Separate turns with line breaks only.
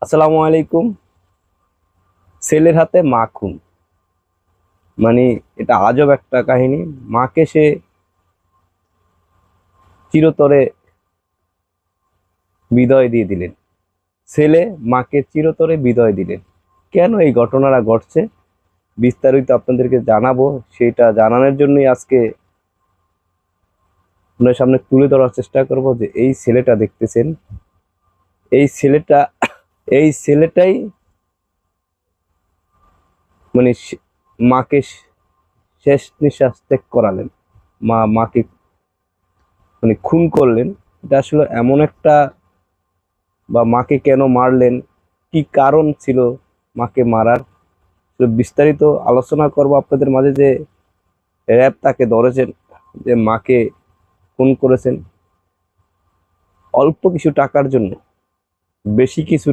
আসসালামু আলাইকুম। ছেলের হাতে মা খুন, মানে এটা আজব একটা কাহিনী। মাকে সে চিরতরে বিদায় দিয়ে দিলেন। ছেলে মাকে চিরতরে বিদায় দিলেন। কেন এই ঘটনাটা ঘটছে বিস্তারিত আপনাদেরকে জানাবো। সেটা জানানোর জন্যই আজকে আপনার সামনে তুলে ধরার চেষ্টা করব যে এই ছেলেটা দেখতেছেন, এই ছেলেটা এই ছেলেটাই মানে মাকে শেষ নিঃশ্বাস ত্যাগ করালেন। মাকে খুন করলেন। এটা আসলে এমন একটা, বা মাকে কেন মারলেন, কি কারণ ছিল মাকে মারার, তো বিস্তারিত আলোচনা করব আপনাদের মাঝে। যে র্যাব তাকে ধরেছেন, যে মাকে খুন করেছেন অল্প কিছু টাকার জন্য, বেশি কিছু